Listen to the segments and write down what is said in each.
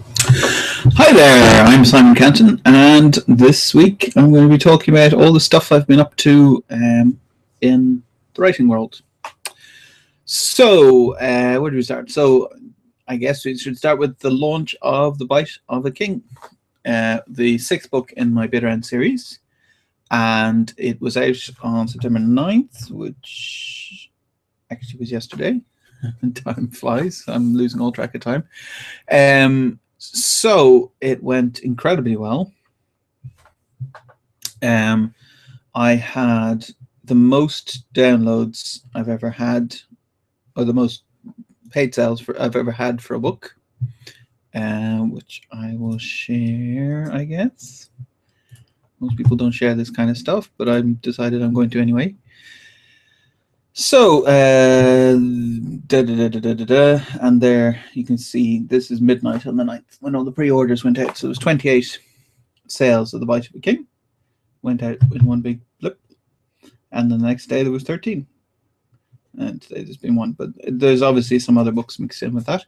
Hi there, I'm Simon Canton, and this week I'm going to be talking about all the stuff I've been up to in the writing world. So, where do we start? So, I guess we should start with the launch of The Bite of a King, the sixth book in my Bitter End series, and it was out on September 9th, which actually was yesterday. Time flies, I'm losing all track of time. So it went incredibly well. I had the most downloads I've ever had, or the most paid sales I've ever had for a book, which I will share, I guess. Most people don't share this kind of stuff, but I've decided I'm going to anyway. So, and there you can see this is midnight on the 9th when all the pre-orders went out. So it was 28 sales of The Bite of a King, went out in one big blip, and the next day there was 13. And today there's been one, but there's obviously some other books mixed in with that,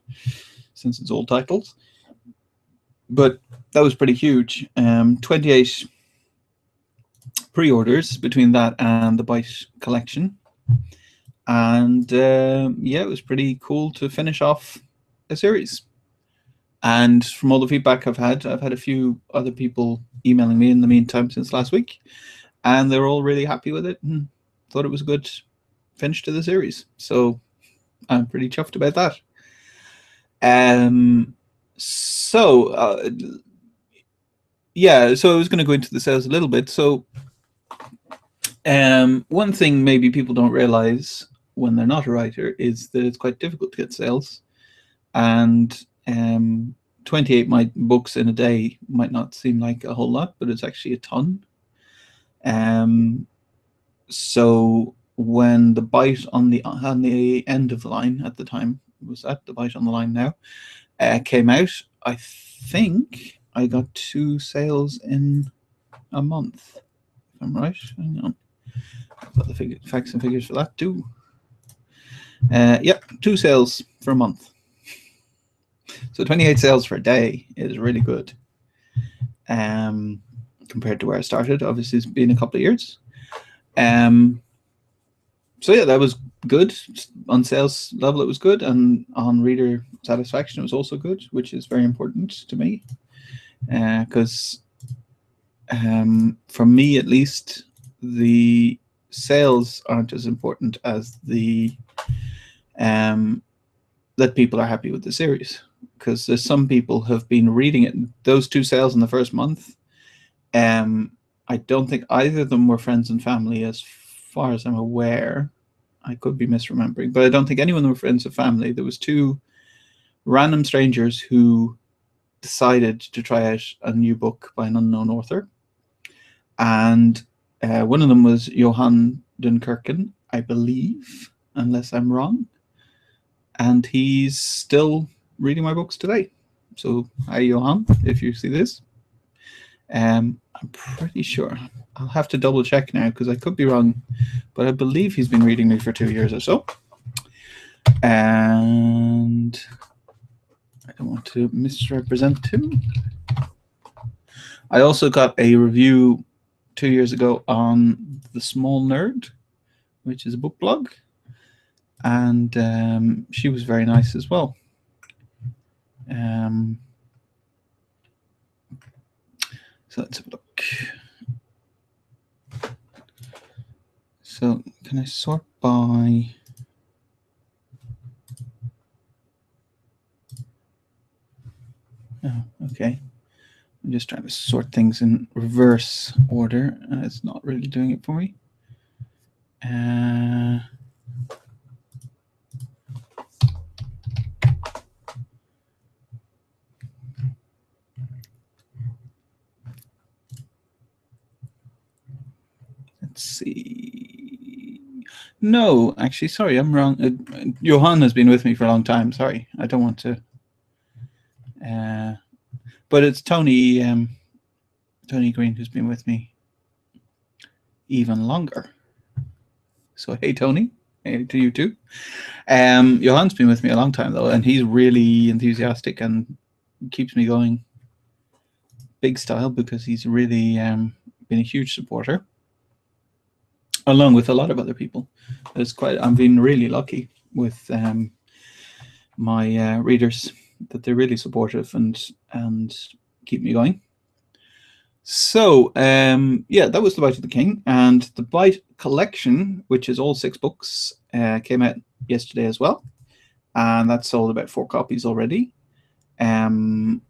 since it's old titles. But that was pretty huge. 28 pre-orders between that and the Bite collection. And yeah, it was pretty cool to finish off a series. And from all the feedback I've had a few other people emailing me in the meantime since last week, and they're all really happy with it and thought it was a good finish to the series. So I'm pretty chuffed about that. Yeah, so I was going to go into the sales a little bit. So one thing maybe people don't realize when they're not a writer is that it's quite difficult to get sales, and 28 books in a day might not seem like a whole lot, but it's actually a ton. So when The Bite on the end of the line at the time, was that The Bite on the Line now, came out, I think I got 2 sales in a month, if I'm right. Hang on, I've got the facts and figures for that too. Yeah, 2 sales for a month. So 28 sales for a day is really good, compared to where I started. Obviously, it's been a couple of years. So yeah, that was good. On sales level, it was good, and on reader satisfaction, it was also good, which is very important to me, because for me at least, the sales aren't as important as the that people are happy with the series, because there's some people who have been reading it. Those 2 sales in the first month, I don't think either of them were friends and family, as far as I'm aware. I could be misremembering, but I don't think anyone were friends or family. There was 2 random strangers who decided to try out a new book by an unknown author, and one of them was Johan Dunkerken, I believe, unless I'm wrong, and he's still reading my books today. So hi, Johan, if you see this. I'm pretty sure. I'll have to double check now because I could be wrong, but I believe he's been reading me for 2 years or so. And I don't want to misrepresent him. I also got a review 2 years ago on The Small Nerd, which is a book blog, and she was very nice as well. So let's have a look. So can I sort by... Oh, okay. I'm just trying to sort things in reverse order, and it's not really doing it for me. Let's see. No, actually, sorry, I'm wrong. Johan has been with me for a long time. Sorry, I don't want to. But it's Tony Green who's been with me even longer. So hey, Tony. Hey to you too. Johan's been with me a long time though, and he's really enthusiastic and keeps me going big style, because he's really been a huge supporter, along with a lot of other people. I've been really lucky with my readers, that they're really supportive and keep me going. So yeah, that was The Bite of the King, and the Bite collection, which is all 6 books, came out yesterday as well, and that sold about 4 copies already. And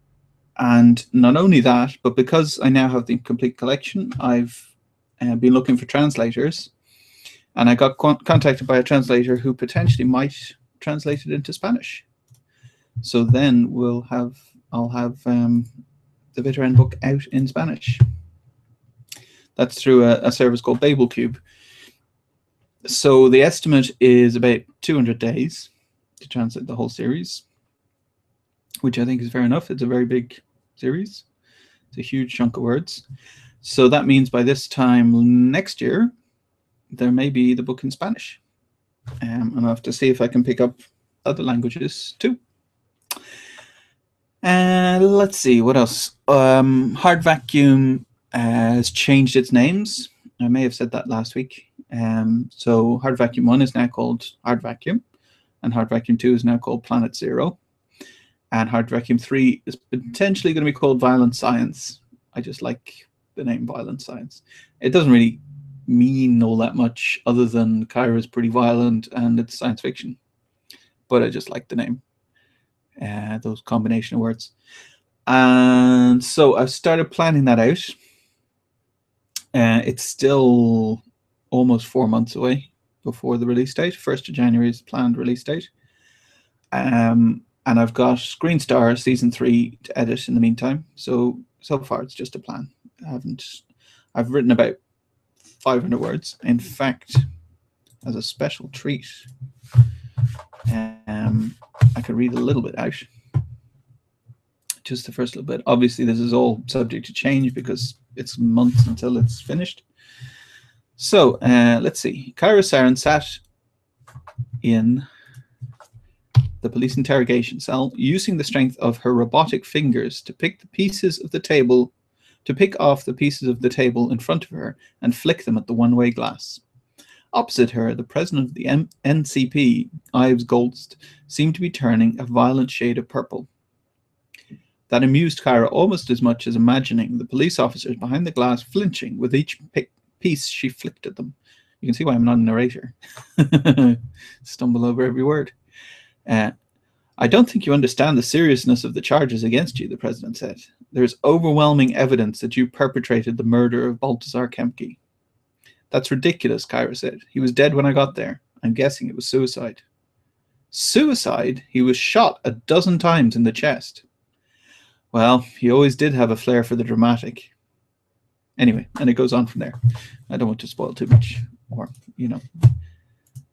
not only that, but because I now have the complete collection, I've been looking for translators, and I got contacted by a translator who potentially might translate it into Spanish. So then I'll have the Bitter End book out in Spanish. That's through a service called BabelCube. So the estimate is about 200 days to translate the whole series, which I think is fair enough. It's a very big series. It's a huge chunk of words. So that means by this time next year, there may be the book in Spanish. And I'll have to see if I can pick up other languages too. Let's see, what else? Hard Vacuum has changed its names. I may have said that last week. So Hard Vacuum 1 is now called Hard Vacuum, and Hard Vacuum 2 is now called Planet Zero. And Hard Vacuum 3 is potentially going to be called Violent Science. I just like the name Violent Science. It doesn't really mean all that much other than Kyra is pretty violent and it's science fiction. But I just like the name, those combination of words. And so I've started planning that out. It's still almost 4 months away before the release date. 1st of January is the planned release date. And I've got Green Star Season 3 to edit in the meantime. So far it's just a plan. I've written about 500 words. In fact, as a special treat, I could read a little bit out. Just the first little bit. Obviously, this is all subject to change because it's months until it's finished. So let's see. Kyra Soran sat in the police interrogation cell, using the strength of her robotic fingers to pick the pieces of the table, to pick off the pieces of the table in front of her and flick them at the one-way glass. Opposite her, the president of the NCP, Ives Goldst, seemed to be turning a violent shade of purple. That amused Kyra almost as much as imagining the police officers behind the glass flinching with each piece she flicked at them. You can see why I'm not a narrator. Stumble over every word. I don't think you understand the seriousness of the charges against you, the president said. There is overwhelming evidence that you perpetrated the murder of Balthazar Kemke. That's ridiculous, Kyra said. He was dead when I got there. I'm guessing it was suicide. Suicide? He was shot 12 times in the chest. Well, he always did have a flair for the dramatic. Anyway, and it goes on from there. I don't want to spoil too much, or, you know.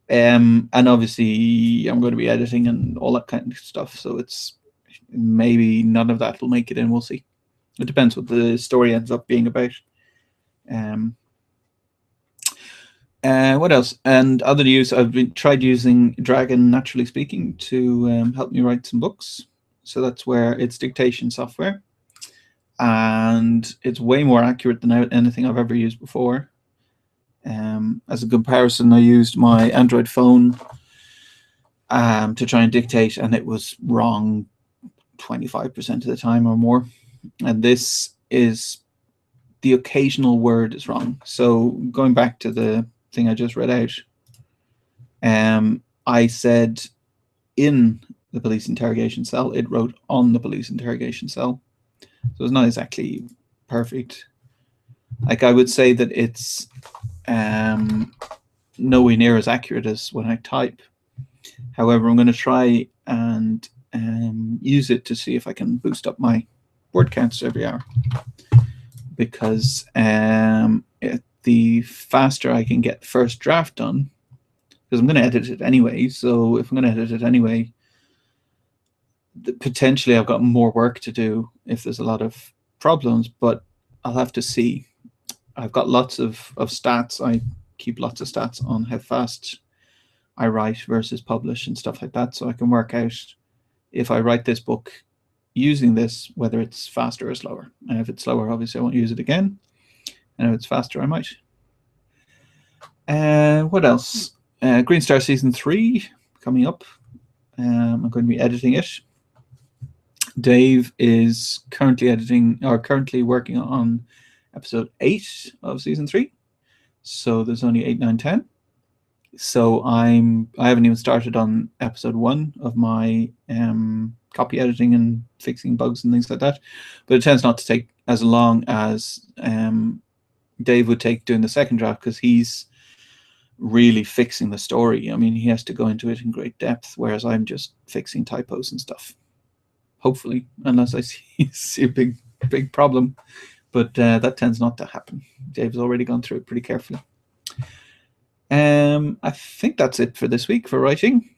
And obviously, I'm going to be editing and all that kind of stuff, so it's maybe none of that will make it in. We'll see. It depends what the story ends up being about. What else? And other news, I've tried using Dragon Naturally Speaking to help me write some books. So that's where it's dictation software. And it's way more accurate than anything I've ever used before. As a comparison, I used my Android phone to try and dictate, and it was wrong 25% of the time or more. And this is the occasional word is wrong. So going back to the thing I just read out, I said in the police interrogation cell, it wrote on the police interrogation cell. So it's not exactly perfect. Like, I would say that it's nowhere near as accurate as when I type. However, I'm going to try and use it to see if I can boost up my word counts every hour. Because the faster I can get the first draft done, because I'm going to edit it anyway. So if I'm going to edit it anyway, potentially I've got more work to do if there's a lot of problems, but I'll have to see. I've got lots of stats. I keep lots of stats on how fast I write versus publish and stuff like that, so I can work out if I write this book using this, whether it's faster or slower. And if it's slower, obviously I won't use it again. And if it's faster, I might. What else? Green Star Season 3 coming up. I'm going to be editing it. Dave is currently working on episode 8 of Season 3. So there's only 8, 9, 10. So I haven't even started on episode 1 of my copy editing and fixing bugs and things like that. But it tends not to take as long as Dave would take doing the second draft, because he's really fixing the story. I mean, he has to go into it in great depth, whereas I'm just fixing typos and stuff. Hopefully, unless I see a big problem. But that tends not to happen. Dave's already gone through it pretty carefully. I think that's it for this week for writing.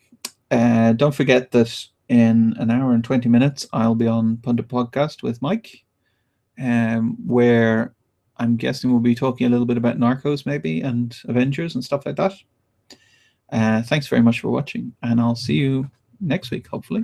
Don't forget that in an hour and 20 minutes, I'll be on Pundit Podcast with Mike, where I'm guessing we'll be talking a little bit about Narcos maybe and Avengers and stuff like that. Thanks very much for watching, and I'll see you next week, hopefully.